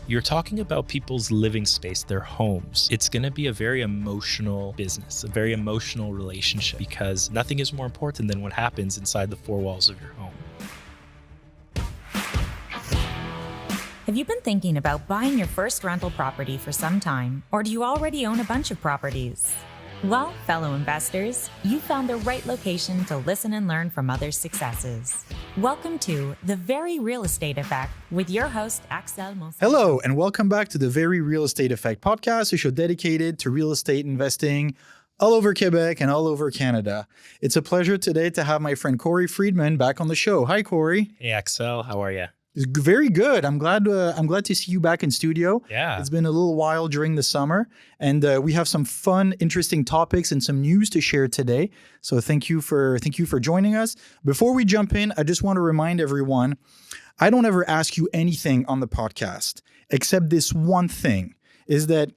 You're talking about people's living space, their homes. It's going to be a very emotional business, a very emotional relationship, because nothing is more important than what happens inside the four walls of your home. Have you been thinking about buying your first rental property for some time, or do you already own a bunch of properties? Well, fellow investors, you found the right location to listen and learn from others' successes. Welcome to The Very Real Estate Effect with your host, Axel Monson. Hello, and welcome back to The Very Real Estate Effect podcast, a show dedicated to real estate investing all over Quebec and all over Canada. It's a pleasure today to have my friend Cory Friedman back on the show. Hi, Cory. Hey, Axel, how are you? Very good. I'm glad to see you back in studio. Yeah. It's been a little while during the summer, and we have some fun, interesting topics and some news to share today. So thank you for joining us. Before we jump in, I just want to remind everyone, I don't ever ask you anything on the podcast except this one thing, is that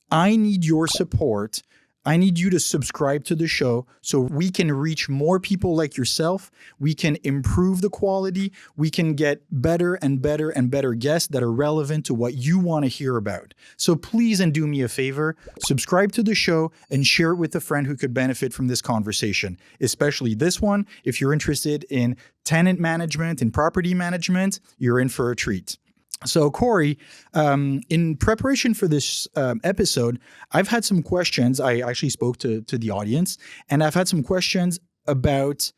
I need your support. I need you to subscribe to the show so we can reach more people like yourself. We can improve the quality. We can get better and better and better guests that are relevant to what you want to hear about. So please, and do me a favor, subscribe to the show and share it with a friend who could benefit from this conversation, especially this one. If you're interested in tenant management and property management, you're in for a treat. So, Cory, in preparation for this episode, I've had some questions. I actually spoke to the audience, and I've had some questions about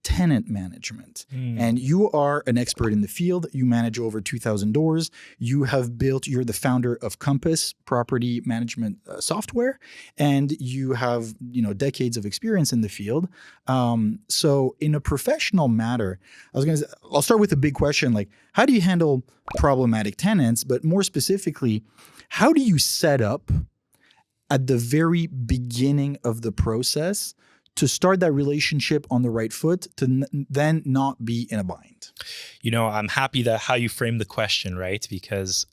tenant management. And you are an expert in the field. You manage over 2,000 doors. You're the founder of Kompas Property Management software, and you have decades of experience in the field. So, in a professional matter, I'll start with a big question, like, how do you handle problematic tenants? But more specifically, how do you set up at the very beginning of the process to start that relationship on the right foot, to then not be in a bind? I'm happy that how you frame the question, right? Because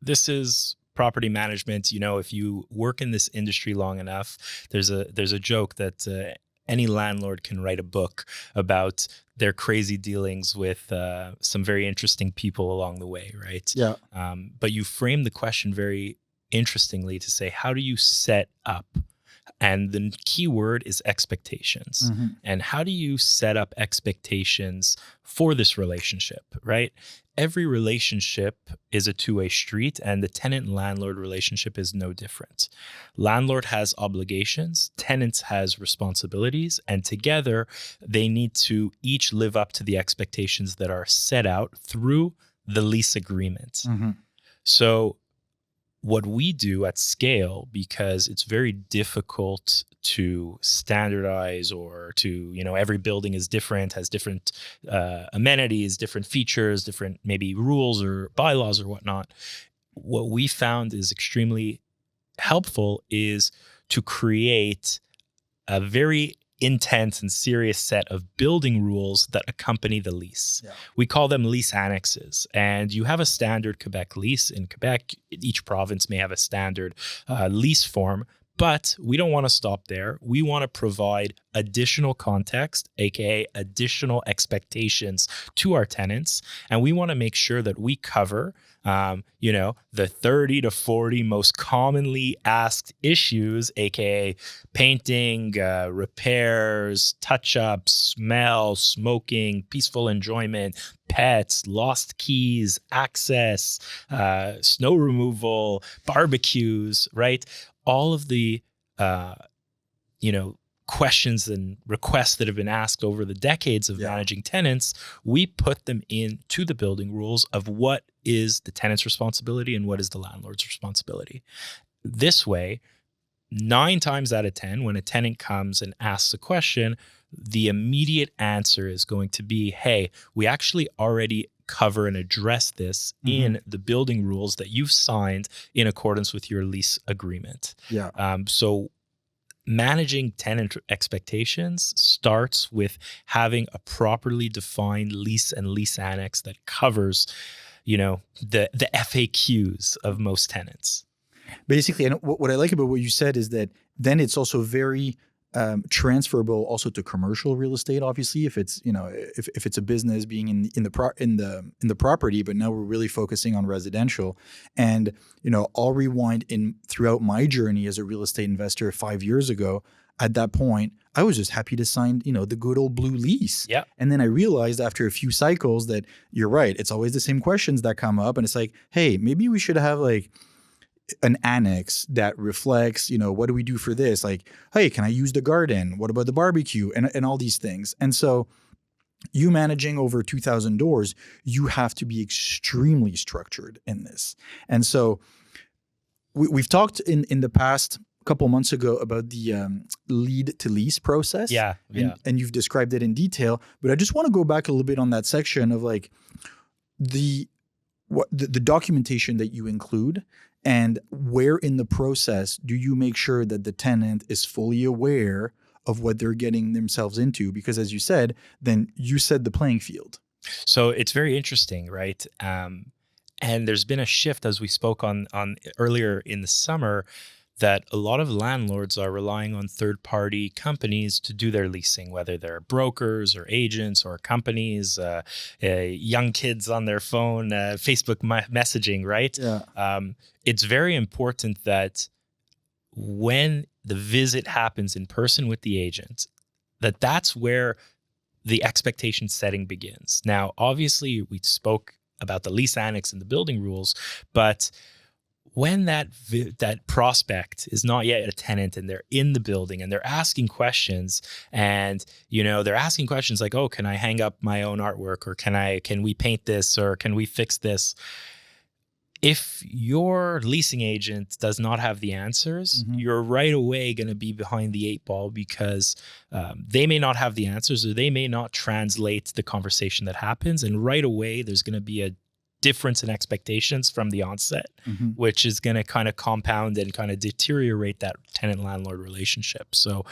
this is property management. If you work in this industry long enough, there's a joke that any landlord can write a book about their crazy dealings with some very interesting people along the way, right? Yeah. But you frame the question very interestingly to say, how do you set up? And the key word is expectations. Mm-hmm. And how do you set up expectations for this relationship, right? Every relationship is a two-way street, and the tenant-landlord relationship is no different. Landlord has obligations, tenants has responsibilities, and together they need to each live up to the expectations that are set out through the lease agreement. Mm-hmm. So what we do at scale, because it's very difficult to standardize or to, every building is different, has different amenities, different features, different maybe rules or bylaws or whatnot. What we found is extremely helpful is to create a very intense and serious set of building rules that accompany the lease. Yeah. We call them lease annexes. And you have a standard Quebec lease. In Quebec, each province may have a standard lease form, but we don't want to stop there. We want to provide additional context, aka additional expectations to our tenants. And we want to make sure that we cover the 30 to 40 most commonly asked issues, aka painting, repairs, touch-ups, smell, smoking, peaceful enjoyment, pets, lost keys, access, snow removal, barbecues, right? All of the, questions and requests that have been asked over the decades of managing tenants, we put them into the building rules of what is the tenant's responsibility and what is the landlord's responsibility. This way, 9 times out of 10, when a tenant comes and asks a question, the immediate answer is going to be, hey, we actually already cover and address this in the building rules that you've signed in accordance with your lease agreement. Yeah. So managing tenant expectations starts with having a properly defined lease and lease annex that covers, the FAQs of most tenants. Basically, and what I like about what you said is that then it's also very transferable also to commercial real estate. Obviously, if it's if it's a business being in the property, but now we're really focusing on residential. And I'll rewind throughout my journey as a real estate investor 5 years ago. At that point, I was just happy to sign the good old blue lease. Yeah. And then I realized after a few cycles that you're right. It's always the same questions that come up, and it's like, hey, maybe we should have like an annex that reflects, what do we do for this? Like, hey, can I use the garden? What about the barbecue? And all these things. And so you managing over 2,000 doors, you have to be extremely structured in this. And so we've talked in the past couple months ago about the lead to lease process. Yeah. And you've described it in detail, but I just want to go back a little bit on that section of like the documentation that you include. And where in the process do you make sure that the tenant is fully aware of what they're getting themselves into? Because as you said, then you set the playing field. So it's very interesting, right? And there's been a shift, as we spoke on earlier in the summer, that a lot of landlords are relying on third-party companies to do their leasing, whether they're brokers or agents or companies, young kids on their phone, Facebook messaging, right? Yeah. It's very important that when the visit happens in person with the agent, that's where the expectation setting begins. Now, obviously, we spoke about the lease annex and the building rules, but when that prospect is not yet a tenant and they're in the building and they're asking questions, and they're asking questions like, oh, can I hang up my own artwork, or can we paint this, or can we fix this? If your leasing agent does not have the answers, you're right away going to be behind the 8 ball, because they may not have the answers, or they may not translate the conversation that happens. And right away, there's going to be a difference in expectations from the onset, which is going to kind of compound and kind of deteriorate that tenant-landlord relationship. So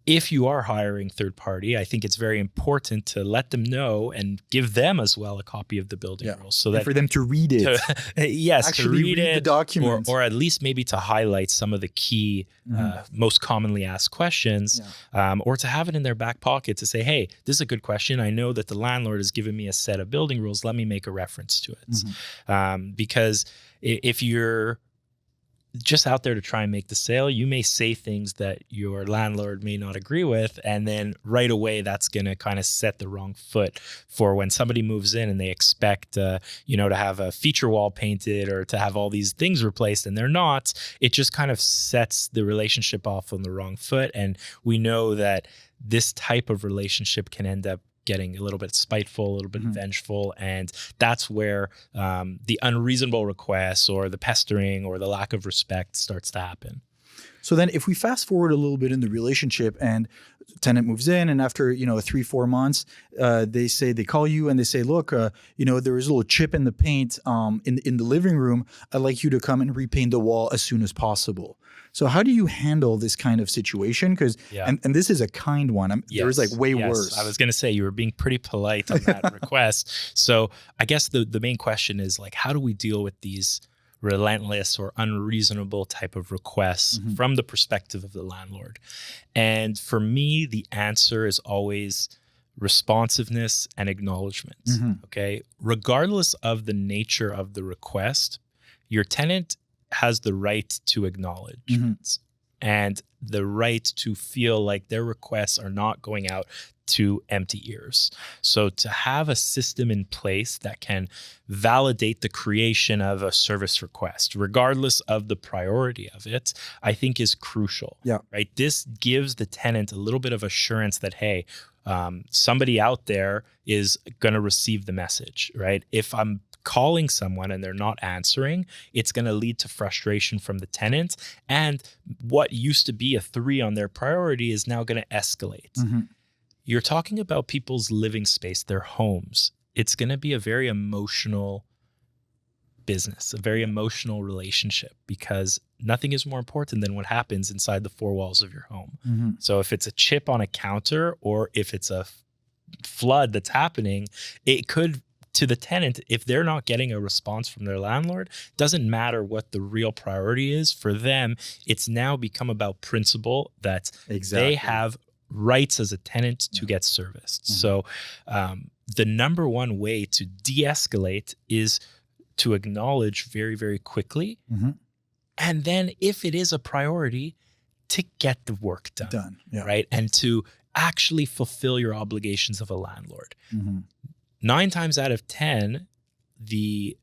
if you are hiring third party, I think it's very important to let them know and give them as well a copy of the building rules, so that for them to read it. To read it, the document, or at least maybe to highlight some of the key, most commonly asked questions, or to have it in their back pocket to say, hey, this is a good question. I know that the landlord has given me a set of building rules. Let me make a reference to it. Because if you're just out there to try and make the sale, you may say things that your landlord may not agree with, and then right away that's going to kind of set the wrong foot for when somebody moves in and they expect to have a feature wall painted or to have all these things replaced, and they're not. It just kind of sets the relationship off on the wrong foot, and we know that this type of relationship can end up getting a little bit spiteful, a little bit vengeful. And that's where the unreasonable requests or the pestering or the lack of respect starts to happen. So then if we fast forward a little bit in the relationship, and tenant moves in, and after 3-4 months, they call you and they say, look, there is a little chip in the paint in the living room. I'd like you to come and repaint the wall as soon as possible. So how do you handle this kind of situation? Because and this is a kind one. There's like way worse. I was going to say, you were being pretty polite on that request. So I guess the main question is like, how do we deal with these relentless or unreasonable type of requests from the perspective of the landlord? And for me, the answer is always responsiveness and acknowledgement. Okay. Regardless of the nature of the request, your tenant has the right to acknowledgement and the right to feel like their requests are not going out to empty ears. So to have a system in place that can validate the creation of a service request, regardless of the priority of it, I think is crucial. Yeah. Right. This gives the tenant a little bit of assurance that, hey, somebody out there is going to receive the message, right? If I'm calling someone and they're not answering, it's going to lead to frustration from the tenant. And what used to be a 3 on their priority is now going to escalate. You're talking about people's living space, their homes. It's going to be a very emotional business, a very emotional relationship, because nothing is more important than what happens inside the 4 walls of your home. So if it's a chip on a counter, or if it's a flood that's happening, it could to the tenant, if they're not getting a response from their landlord, doesn't matter what the real priority is for them. It's now become about principle that they have rights as a tenant to get serviced. So the number one way to de-escalate is to acknowledge very, very quickly. And then if it is a priority, to get the work done. Right? And to actually fulfill your obligations of a landlord. 9 times out of 10, the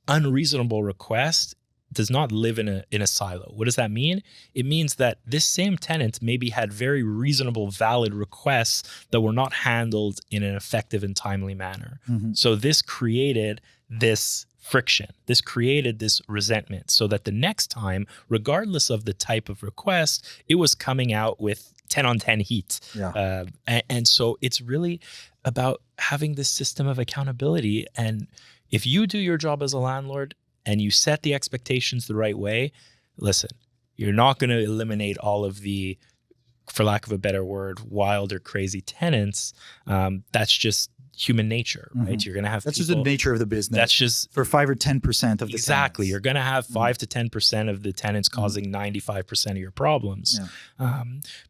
unreasonable request does not live in a silo. What does that mean? It means that this same tenant maybe had very reasonable, valid requests that were not handled in an effective and timely manner. So this created this friction. This created this resentment, so that the next time, regardless of the type of request, it was coming out with 10 on 10 heat. And so it's really about having this system of accountability. And if you do your job as a landlord and you set the expectations the right way, listen, you're not going to eliminate all of the, for lack of a better word, wild or crazy tenants. That's just human nature, right? You're going to have that's people, just the nature of the business. That's just for 5 or 10% of the exactly. tenants. You're going to have 5 to 10% of the tenants causing 95% of your problems.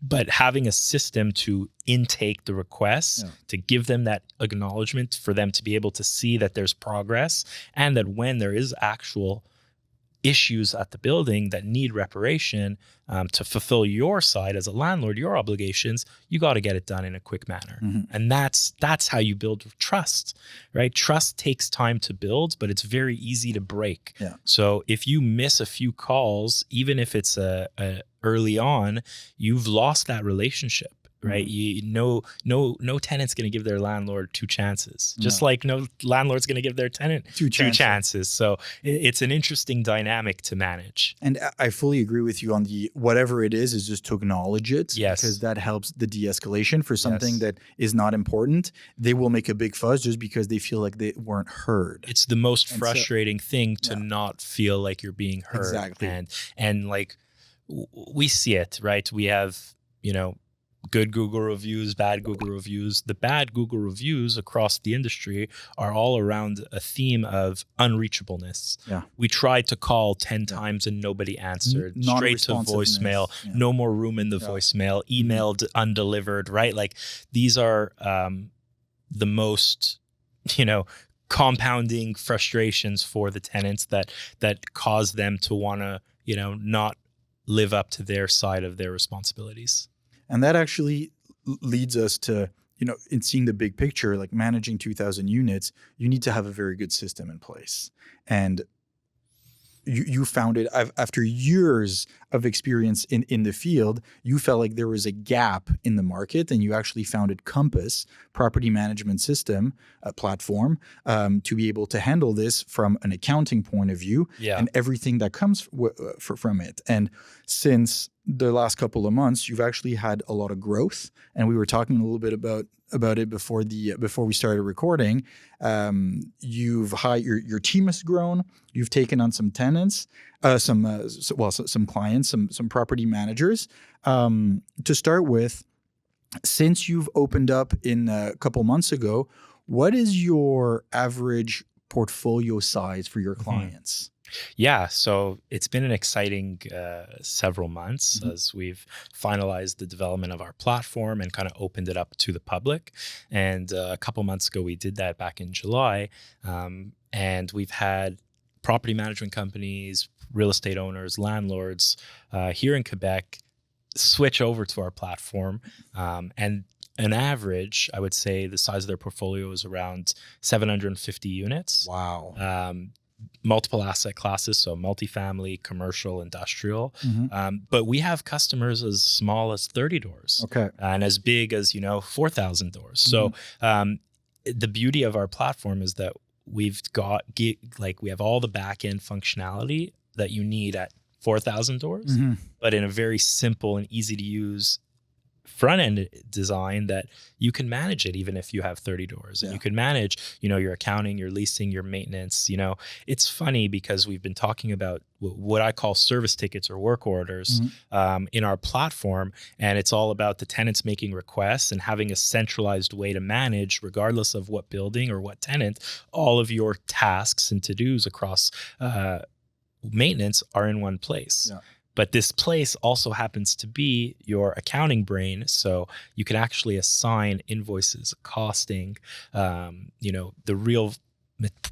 But having a system to intake the requests, to give them that acknowledgement, for them to be able to see that there's progress, and that when there is actual issues at the building that need reparation, to fulfill your side as a landlord, your obligations, you got to get it done in a quick manner. And that's how you build trust, right? Trust takes time to build, but it's very easy to break. So if you miss a few calls, even if it's early on, you've lost that relationship. Right? No tenant's going to give their landlord 2 chances, just like no landlord's going to give their tenant 2 chances. So it's an interesting dynamic to manage. And I fully agree with you on the whatever it is just to acknowledge it, because that helps the de-escalation for something that is not important. They will make a big fuss just because they feel like they weren't heard. It's the most frustrating thing to not feel like you're being heard. Exactly. And like we see it, right? We have, good Google reviews, bad Google reviews. The bad Google reviews across the industry are all around a theme of unreachableness. We tried to call 10 times and nobody answered. Straight to voicemail, no more room in the voicemail, emailed undelivered, right? Like these are the most, compounding frustrations for the tenants that cause them to want to, not live up to their side of their responsibilities. And that actually leads us to, in seeing the big picture, like managing 2,000 units, you need to have a very good system in place. And you found it after years of experience in the field. You felt like there was a gap in the market, and you actually founded Kompas Property Management System platform to be able to handle this from an accounting point of view and everything that comes from it. And since the last couple of months, you've actually had a lot of growth, and we were talking a little bit about it before we started recording. You've your team has grown. You've taken on some tenants, some clients, some property managers. To start with, since you've opened up in a couple months ago, what is your average portfolio size for your clients? Yeah, so it's been an exciting several months as we've finalized the development of our platform and kind of opened it up to the public. And a couple months ago, we did that back in July. And we've had property management companies, real estate owners, landlords here in Quebec switch over to our platform. And an average, I would say the size of their portfolio is around 750 units. Wow. Multiple asset classes, so multifamily, commercial, industrial. But we have customers as small as 30 doors and as big as, 4,000 doors. So the beauty of our platform is that we have all the back end functionality that you need at 4,000 doors, but in a very simple and easy to use front end design that you can manage it even if you have 30 doors, and you can manage, your accounting, your leasing, your maintenance. It's funny because we've been talking about what I call service tickets or work orders in our platform. And it's all about the tenants making requests and having a centralized way to manage, regardless of what building or what tenant, all of your tasks and to-dos across maintenance are in one place. Yeah. But this place also happens to be your accounting brain. So you can actually assign invoices, costing, the real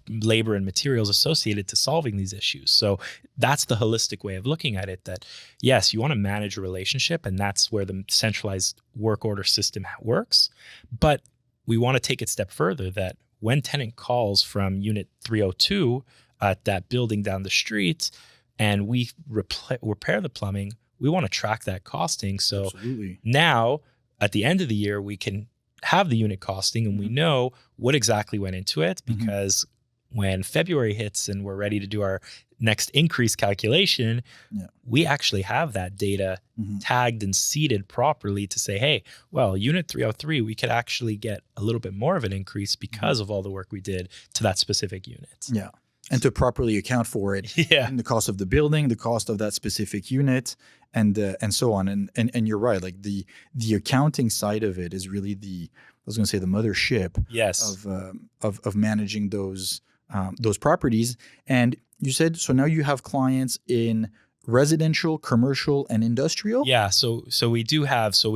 labor and materials associated to solving these issues. So that's the holistic way of looking at it, that yes, you want to manage a relationship, and that's where the centralized work order system works. But we want to take it a step further, that when tenant calls from unit 302 at that building down the street, and we repair the plumbing, we want to track that costing. So now at the end of the year, we can have the unit costing, and we know what exactly went into it, because when February hits and we're ready to do our next increase calculation, we actually have that data tagged and seeded properly to say, hey, well, unit 303, we could actually get a little bit more of an increase because of all the work we did to that specific unit. Yeah. And to properly account for it in the cost of the building, the cost of that specific unit, and so on. And you're right. Like the accounting side of it is really the mothership of managing those properties. And you said, so now you have clients in residential, commercial, and industrial? Yeah, so we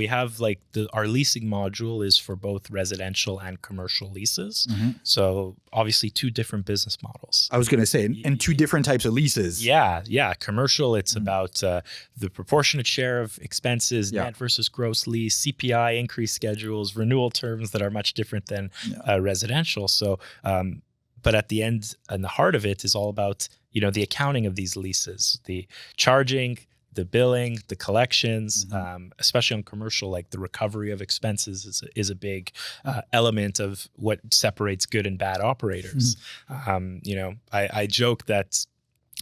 have like our leasing module is for both residential and commercial leases. So obviously 2 different business models. I was going to say, and 2 different types of leases. Yeah. Commercial, it's about the proportionate share of expenses, net versus gross lease, CPI increase schedules, renewal terms that are much different than residential. So, but at the end and the heart of it is all about the accounting of these leases, the charging, the billing, the collections, especially on commercial, like the recovery of expenses is a big element of what separates good and bad operators. I joke that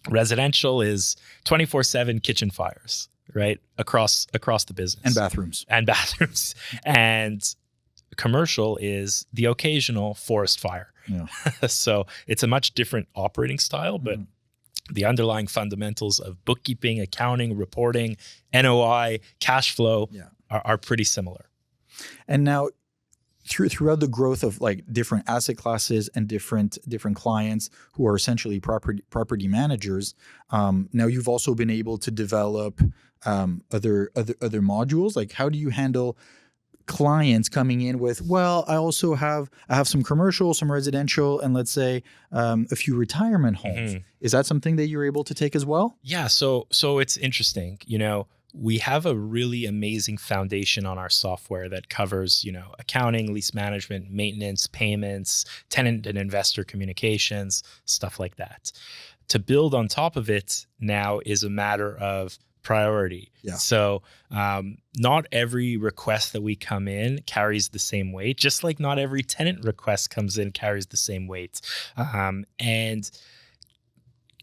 residential is 24/7 kitchen fires, right? Across the business. And bathrooms. And commercial is the occasional forest fire. Yeah. So it's a much different operating style, but the underlying fundamentals of bookkeeping, accounting, reporting, NOI, cash flow are pretty similar. And now throughout the growth of like different asset classes and different clients who are essentially property managers, now you've also been able to develop other modules. Like, how do you handle clients coming in with, well, I have some commercial, some residential, and let's say a few retirement homes. Is that something that you're able to take as well? Yeah. So it's interesting. We have a really amazing foundation on our software that covers, accounting, lease management, maintenance, payments, tenant and investor communications, stuff like that. To build on top of it now is a matter of priority. Yeah. So not every request that we come in carries the same weight, just like not every tenant request comes in carries the same weight. And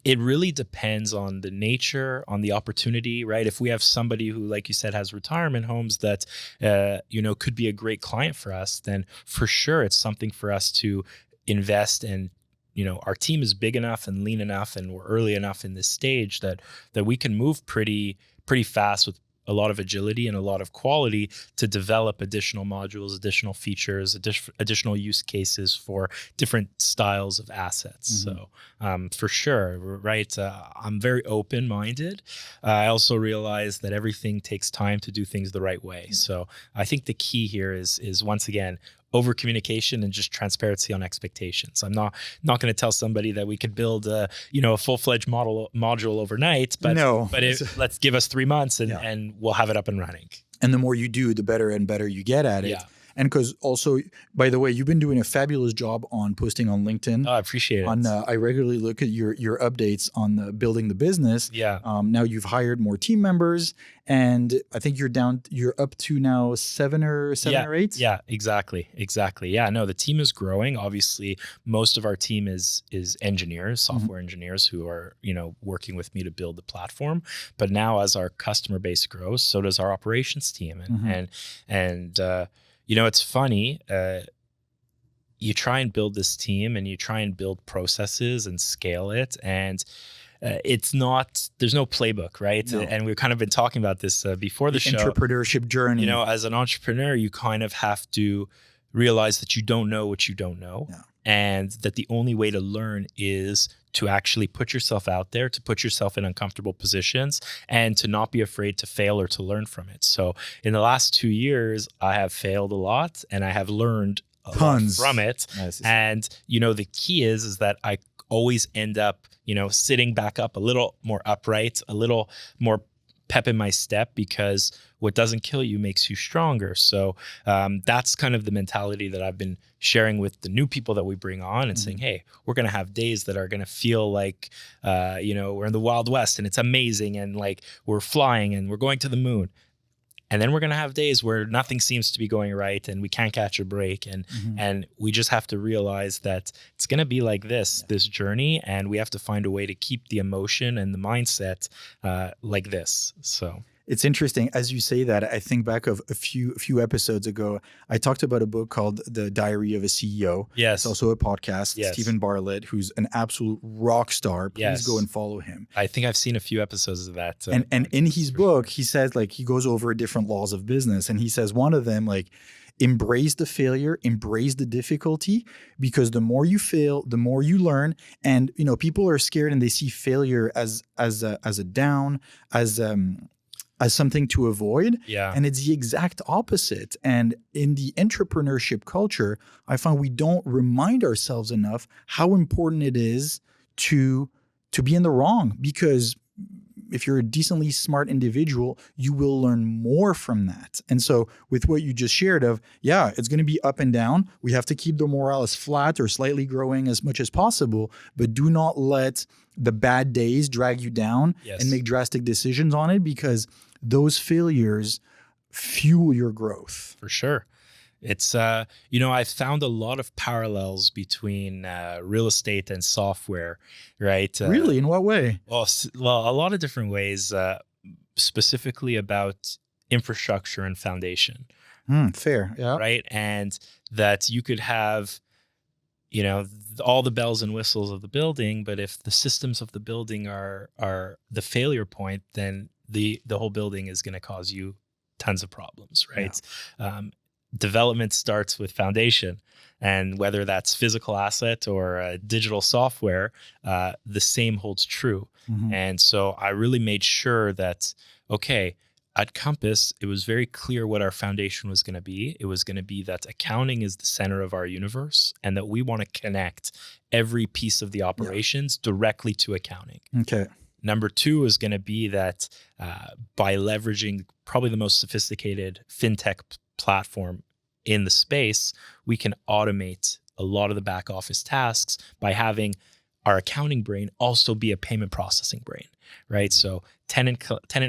it really depends on the nature, on the opportunity, right? If we have somebody who, like you said, has retirement homes that, could be a great client for us, then for sure it's something for us to invest in. Our team is big enough and lean enough, and we're early enough in this stage that we can move pretty fast with a lot of agility and a lot of quality to develop additional modules, additional features, additional use cases for different styles of assets. So for sure, right? I'm very open-minded. I also realize that everything takes time to do things the right way. So I think the key here is once again, over communication and just transparency on expectations. I'm not going to tell somebody that we could build a full-fledged module overnight, but let's give us 3 months and we'll have it up and running. And the more you do, the better and better you get at it. Yeah. And because also, by the way, you've been doing a fabulous job on posting on LinkedIn. Oh, I appreciate it. I regularly look at your updates on building the business. Yeah. Now you've hired more team members, and I think you're up to now seven or eight. Yeah, exactly. Yeah, no, the team is growing. Obviously, most of our team is engineers, software engineers who are, working with me to build the platform. But now as our customer base grows, so does our operations team. And it's funny, you try and build this team and you try and build processes and scale it, and there's no playbook, right? No. And we've kind of been talking about this before the show. Entrepreneurship journey. As an entrepreneur, you kind of have to realize that you don't know what you don't know, and that the only way to learn is to actually put yourself out there, to put yourself in uncomfortable positions, and to not be afraid to fail or to learn from it. So in the last 2 years, I have failed a lot and I have learned tons from it. Nice. And, the key is that I always end up, sitting back up a little more upright, a little more pep in my step, because what doesn't kill you makes you stronger. So that's kind of the mentality that I've been sharing with the new people that we bring on, and saying, hey, we're going to have days that are going to feel like, we're in the Wild West and it's amazing, and like we're flying and we're going to the moon. And then we're going to have days where nothing seems to be going right and we can't catch a break. And we just have to realize that it's going to be like this journey, and we have to find a way to keep the emotion and the mindset like this. So it's interesting as you say that. I think back of a few episodes ago, I talked about a book called The Diary of a CEO. Yes. It's also a podcast. Yes. Stephen Bartlett, who's an absolute rock star. Please go and follow him. I think I've seen a few episodes of that. And in his book, he says, he goes over different laws of business. And he says one of them, embrace the failure, embrace the difficulty, because the more you fail, the more you learn. And, people are scared and they see failure as a down, as something to avoid. Yeah. And it's the exact opposite. And in the entrepreneurship culture, I find we don't remind ourselves enough how important it is to be in the wrong, because if you're a decently smart individual, you will learn more from that. And so with what you just shared it's going to be up and down. We have to keep the morale as flat or slightly growing as much as possible, but do not let the bad days drag you down and make drastic decisions on it, because those failures fuel your growth. For sure. It's, I've found a lot of parallels between real estate and software, right? Really? In what way? Well, a lot of different ways, specifically about infrastructure and foundation. Fair, yeah. Right? And that you could have, all the bells and whistles of the building, but if the systems of the building are the failure point, then the whole building is going to cause you tons of problems, right? Yeah. Development starts with foundation, and whether that's physical asset or digital software, the same holds true. And so I really made sure that, at Kompas, it was very clear what our foundation was going to be. It was going to be that accounting is the center of our universe, and that we want to connect every piece of the operations directly to accounting. Okay. Number two is going to be that by leveraging probably the most sophisticated fintech platform in the space, we can automate a lot of the back office tasks by having our accounting brain also be a payment processing brain, right? So tenant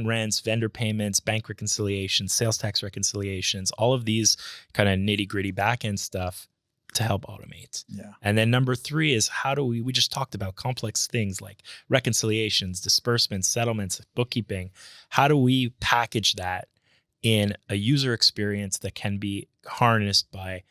rents, vendor payments, bank reconciliations, sales tax reconciliations, all of these kind of nitty gritty back end stuff to help automate. Yeah. And then number three is how do we just talked about complex things like reconciliations, disbursements, settlements, bookkeeping. How do we package that in a user experience that can be harnessed by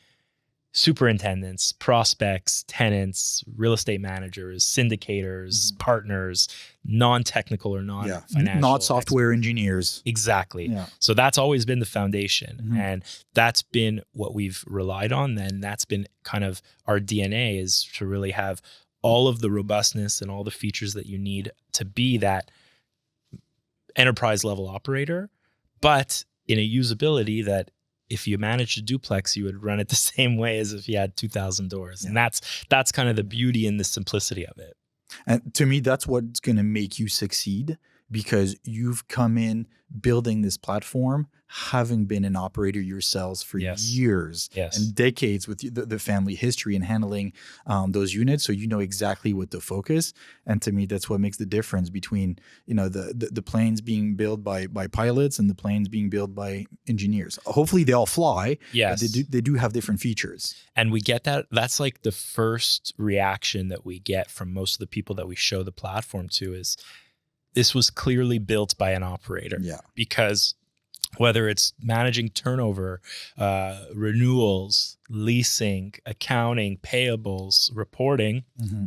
superintendents, prospects, tenants, real estate managers, syndicators, partners, non-technical or non-financial. Not software engineers. Exactly. Yeah. So that's always been the foundation. And that's been what we've relied on. Then that's been kind of our DNA, is to really have all of the robustness and all the features that you need to be that enterprise level operator, but in a usability that if you managed a duplex, you would run it the same way as if you had 2,000 doors. Yeah. And that's kind of the beauty and the simplicity of it. And to me, that's what's going to make you succeed, because you've come in building this platform, having been an operator yourselves for years and decades with the family history and handling those units. So you know exactly what to focus. And to me, that's what makes the difference between, the planes being built by pilots and the planes being built by engineers. Hopefully they all fly. Yes. But they do have different features. And we get that. That's like the first reaction that we get from most of the people that we show the platform to is, this was clearly built by an operator. Yeah. Because whether it's managing turnover, renewals, leasing, accounting, payables, reporting,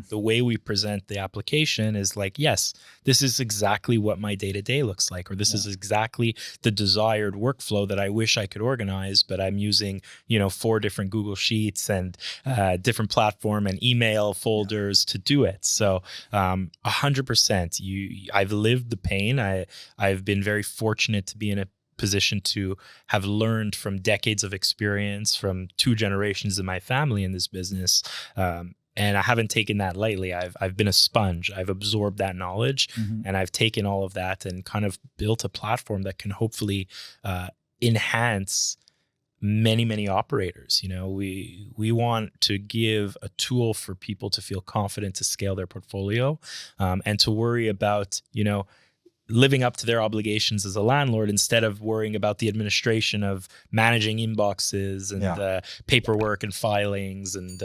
the way we present the application is like, yes, this is exactly what my day-to-day looks like, or this is exactly the desired workflow that I wish I could organize, but I'm using, 4 different Google Sheets and different platform and email folders to do it. So 100%, I've lived the pain. I've been very fortunate to be in a position to have learned from decades of experience from 2 generations of my family in this business. And I haven't taken that lightly. I've been a sponge. I've absorbed that knowledge and I've taken all of that and kind of built a platform that can hopefully enhance many, many operators. We want to give a tool for people to feel confident to scale their portfolio and to worry about, living up to their obligations as a landlord instead of worrying about the administration of managing inboxes and paperwork and filings and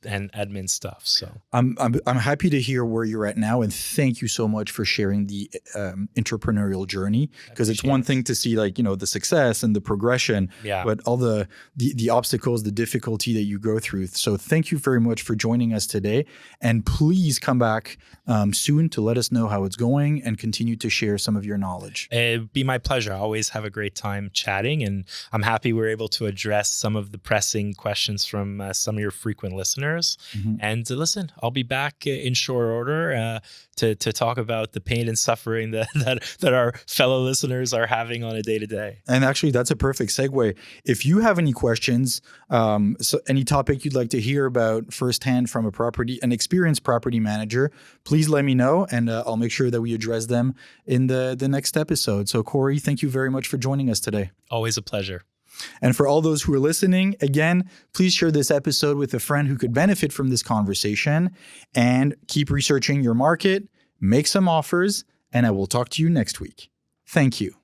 admin stuff. So I'm happy to hear where you're at now, and thank you so much for sharing the entrepreneurial journey, because it's one thing to see the success and the progression, but all the obstacles, the difficulty that you go through. So thank you very much for joining us today, and please come back soon to let us know how it's going and continue to share some of your knowledge. It'd be my pleasure. I always have a great time chatting, and I'm happy we're able to address some of the pressing questions from some of your frequent listeners. And listen, I'll be back in short order to talk about the pain and suffering that our fellow listeners are having on a day-to-day. And actually, that's a perfect segue. If you have any questions, any topic you'd like to hear about firsthand from an experienced property manager, please let me know, and I'll make sure that we address them in the next episode. So Cory, thank you very much for joining us today. Always a pleasure. And for all those who are listening, again, please share this episode with a friend who could benefit from this conversation, and keep researching your market, make some offers, and I will talk to you next week. Thank you.